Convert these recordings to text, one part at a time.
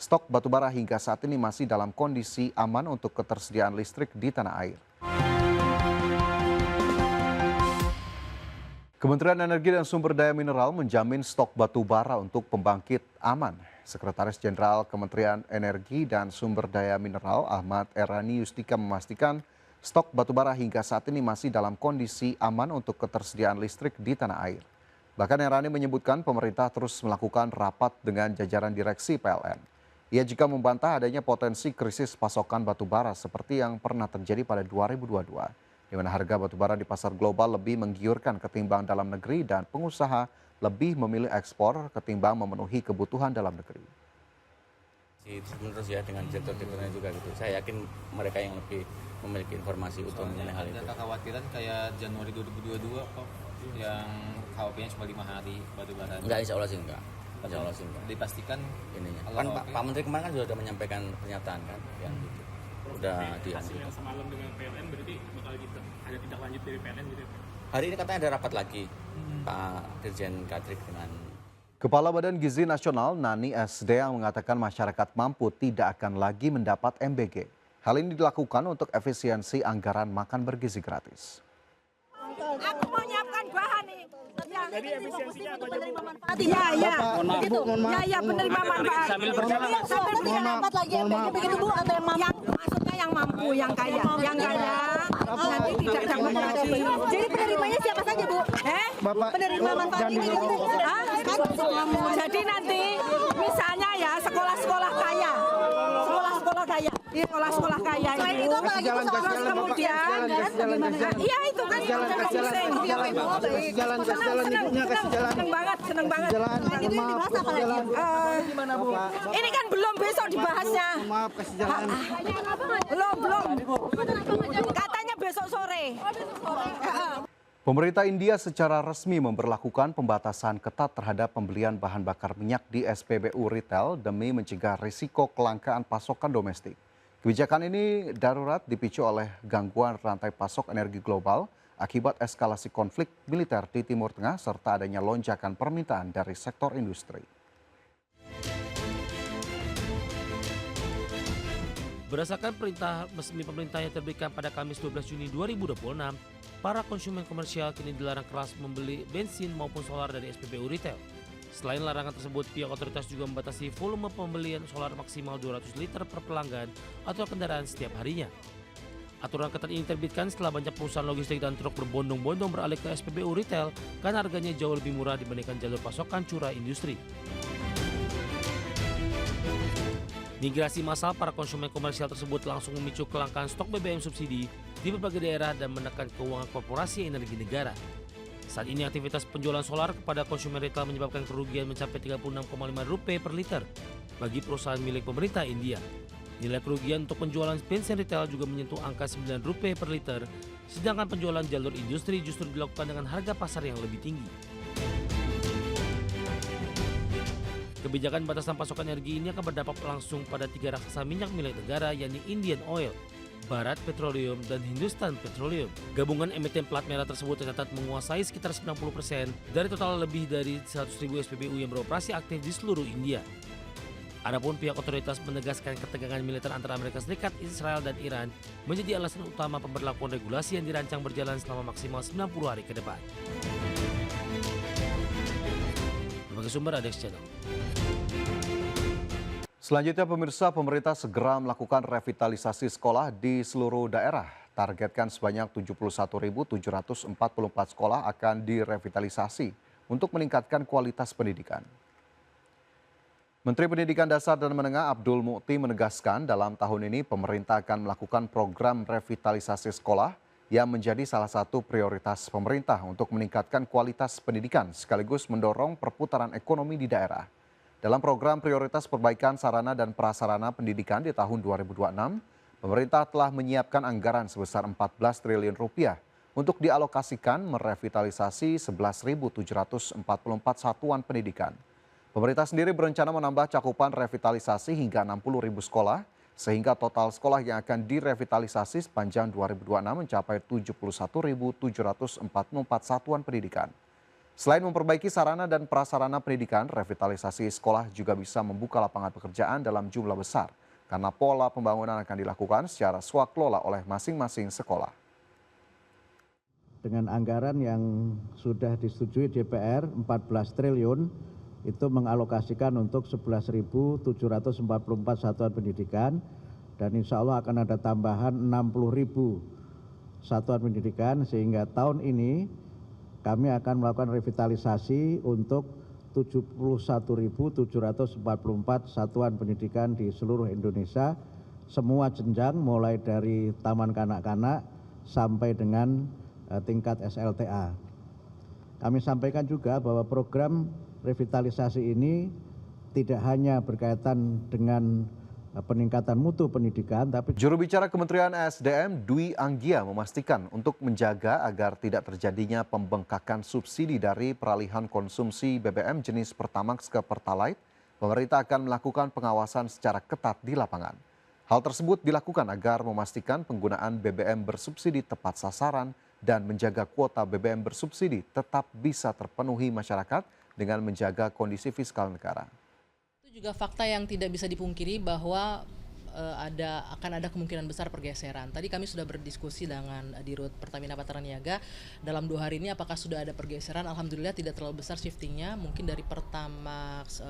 Stok batubara hingga saat ini masih dalam kondisi aman untuk ketersediaan listrik di tanah air. Kementerian Energi dan Sumber Daya Mineral menjamin stok batu bara untuk pembangkit aman. Sekretaris Jenderal Kementerian Energi dan Sumber Daya Mineral Ahmad Erani Yustika memastikan stok batu bara hingga saat ini masih dalam kondisi aman untuk ketersediaan listrik di tanah air. Bahkan Erani menyebutkan pemerintah terus melakukan rapat dengan jajaran direksi PLN. Ia juga membantah adanya potensi krisis pasokan batu bara seperti yang pernah terjadi pada 2022. Di mana harga batubara di pasar global lebih menggiurkan ketimbang dalam negeri dan pengusaha lebih memilih ekspor ketimbang memenuhi kebutuhan dalam negeri. Terus ya dengan direktur-direkturnya juga gitu. Saya yakin mereka yang lebih memiliki informasi untuk mengenai hal itu. Ada kekhawatiran kayak Januari 2022 kok yang KOP-nya cuma 5 hari batubara. Enggak, insya Allah sih enggak. Insya Allah sih enggak. Dipastikan Ininya. Kan Pak Menteri kemarin kan sudah menyampaikan pernyataan kan yang gitu. Udah hasilnya semalam dengan PLN berarti bakal gitu ada tindak lanjut dari PLN gitu. Hari ini katanya ada rapat lagi Pak Dirjen Kadrik dengan Kepala Badan Gizi Nasional Nani SD yang mengatakan masyarakat mampu tidak akan lagi mendapat MBG. Hal ini dilakukan untuk efisiensi anggaran makan bergizi gratis. Aku mau nyiapkan bahan nih. Jadi efisiensinya apa aja, Bu? Iya, iya. Begitu. Iya, penerima manfaat. Sambil berjalan. Sampai dapat lagi MBG begitu Bu atau yang mampu? Maksudnya yang mampu, yang kaya. Yang kaya nanti tidak dapat lagi. Jadi penerimanya siapa saja Bu? Penerima manfaat ini gitu. Jadi nanti misalnya ya sekolah-sekolah kaya. Sekolah-sekolah kaya. Iya, sekolah-sekolah kaya itu. Terus kemudian iya itu kan seneng banget. Itu yang dibahas apa lagi? Ini kan belum besok dibahasnya. Maaf, kasih jalan. Belum. Katanya besok sore. Pemerintah India secara resmi memberlakukan pembatasan ketat terhadap pembelian bahan bakar minyak di SPBU retail demi mencegah risiko kelangkaan pasokan domestik. Kebijakan ini darurat dipicu oleh gangguan rantai pasok energi global akibat eskalasi konflik militer di Timur Tengah serta adanya lonjakan permintaan dari sektor industri. Berdasarkan perintah resmi pemerintah yang terbitkan pada Kamis 12 Juni 2026, para konsumen komersial kini dilarang keras membeli bensin maupun solar dari SPBU retail. Selain larangan tersebut, pihak otoritas juga membatasi volume pembelian solar maksimal 200 liter per pelanggan atau kendaraan setiap harinya. Aturan ketat ini diterbitkan setelah banyak perusahaan logistik dan truk berbondong-bondong beralih ke SPBU retail karena harganya jauh lebih murah dibandingkan jalur pasokan curah industri. Migrasi massal para konsumen komersial tersebut langsung memicu kelangkaan stok BBM subsidi di berbagai daerah dan menekan keuangan korporasi energi negara. Saat ini aktivitas penjualan solar kepada konsumen retail menyebabkan kerugian mencapai Rp36,5 per liter bagi perusahaan milik pemerintah India. Nilai kerugian untuk penjualan bensin retail juga menyentuh angka Rp9 per liter, sedangkan penjualan jalur industri justru dilakukan dengan harga pasar yang lebih tinggi. Kebijakan batasan pasokan energi ini akan berdampak langsung pada 3 raksasa minyak milik negara, yakni Indian Oil, Bharat Petroleum, dan Hindustan Petroleum. Gabungan emiten plat merah tersebut tercatat menguasai sekitar 90% dari total lebih dari 100.000 SPBU yang beroperasi aktif di seluruh India. Adapun pihak otoritas menegaskan ketegangan militer antara Amerika Serikat, Israel, dan Iran menjadi alasan utama pemberlakuan regulasi yang dirancang berjalan selama maksimal 90 hari ke depan. Berbagai sumber ada di channel. Selanjutnya pemirsa, pemerintah segera melakukan revitalisasi sekolah di seluruh daerah. Targetkan sebanyak 71.744 sekolah akan direvitalisasi untuk meningkatkan kualitas pendidikan. Menteri Pendidikan Dasar dan Menengah Abdul Mukti menegaskan dalam tahun ini pemerintah akan melakukan program revitalisasi sekolah yang menjadi salah satu prioritas pemerintah untuk meningkatkan kualitas pendidikan sekaligus mendorong perputaran ekonomi di daerah. Dalam program prioritas perbaikan sarana dan prasarana pendidikan di tahun 2026, pemerintah telah menyiapkan anggaran sebesar 14 triliun rupiah untuk dialokasikan merevitalisasi 11.744 satuan pendidikan. Pemerintah sendiri berencana menambah cakupan revitalisasi hingga 60.000 sekolah, sehingga total sekolah yang akan direvitalisasi sepanjang 2026 mencapai 71.744 satuan pendidikan. Selain memperbaiki sarana dan prasarana pendidikan, revitalisasi sekolah juga bisa membuka lapangan pekerjaan dalam jumlah besar karena pola pembangunan akan dilakukan secara swaklola oleh masing-masing sekolah. Dengan anggaran yang sudah disetujui DPR 14 triliun, itu mengalokasikan untuk 11.744 satuan pendidikan, dan insya Allah akan ada tambahan 60.000 satuan pendidikan, sehingga tahun ini kami akan melakukan revitalisasi untuk 71.744 satuan pendidikan di seluruh Indonesia, semua jenjang mulai dari taman kanak-kanak sampai dengan tingkat SLTA. Kami sampaikan juga bahwa program revitalisasi ini tidak hanya berkaitan dengan peningkatan mutu pendidikan, tapi Juru bicara Kementerian SDM Dwi Anggia memastikan untuk menjaga agar tidak terjadinya pembengkakan subsidi dari peralihan konsumsi BBM jenis Pertamax ke Pertalite, pemerintah akan melakukan pengawasan secara ketat di lapangan. Hal tersebut dilakukan agar memastikan penggunaan BBM bersubsidi tepat sasaran dan menjaga kuota BBM bersubsidi tetap bisa terpenuhi masyarakat dengan menjaga kondisi fiskal negara. Itu juga fakta yang tidak bisa dipungkiri bahwa akan ada kemungkinan besar pergeseran. Tadi kami sudah berdiskusi dengan Dirut Pertamina Patraniaga dalam 2 hari ini apakah sudah ada pergeseran. Alhamdulillah tidak terlalu besar shiftingnya, mungkin dari Pertamax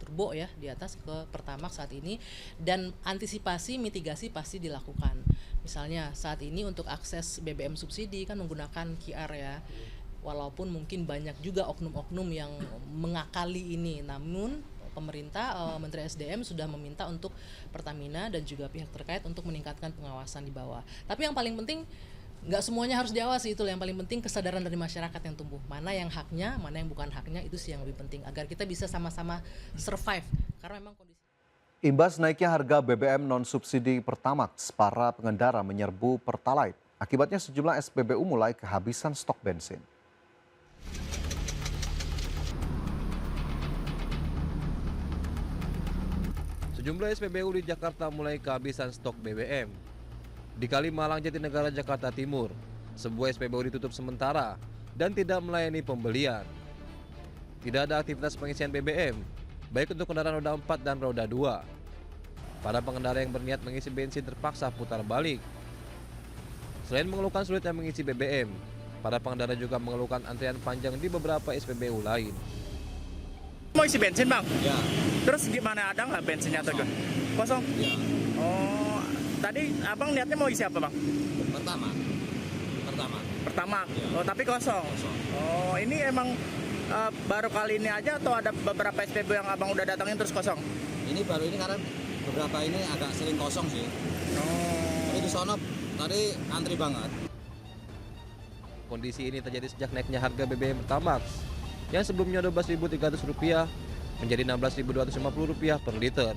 Turbo ya di atas ke Pertamax saat ini, dan antisipasi mitigasi pasti dilakukan. Misalnya saat ini untuk akses BBM subsidi kan menggunakan QR ya. Walaupun mungkin banyak juga oknum-oknum yang mengakali ini, namun pemerintah, Menteri SDM sudah meminta untuk Pertamina dan juga pihak terkait untuk meningkatkan pengawasan di bawah. Tapi yang paling penting, nggak semuanya harus diawasi, itu yang paling penting kesadaran dari masyarakat yang tumbuh. Mana yang haknya, mana yang bukan haknya, itu sih yang lebih penting agar kita bisa sama-sama survive. Karena memang kondisi. Imbas naiknya harga BBM non-subsidi Pertamax, para pengendara menyerbu Pertalite. Akibatnya sejumlah SPBU mulai kehabisan stok bensin. Sejumlah SPBU di Jakarta mulai kehabisan stok BBM. Di Kalimalang, Jatinegara, Jakarta Timur, sebuah SPBU ditutup sementara dan tidak melayani pembelian. Tidak ada aktivitas pengisian BBM, baik untuk kendaraan roda 4 dan roda 2. Para pengendara yang berniat mengisi bensin terpaksa putar balik. Selain mengeluhkan sulitnya mengisi BBM, para pengendara juga mengeluhkan antrian panjang di beberapa SPBU lain. Mau isi bensin bang? Ya, Terus gimana, ada nggak bensinnya atau gimana? Kosong? ya. Oh, tadi abang niatnya mau isi apa bang? Pertama. Pertama. Ya. Oh, tapi kosong. Oh, ini emang baru kali ini aja atau ada beberapa SPBU yang abang udah datangin terus kosong? Ini baru ini karena beberapa ini agak sering kosong sih. Oh. Tapi di sono tadi antri banget. Kondisi ini terjadi sejak naiknya harga BBM Pertamax yang sebelumnya Rp12.300 menjadi Rp16.250 per liter.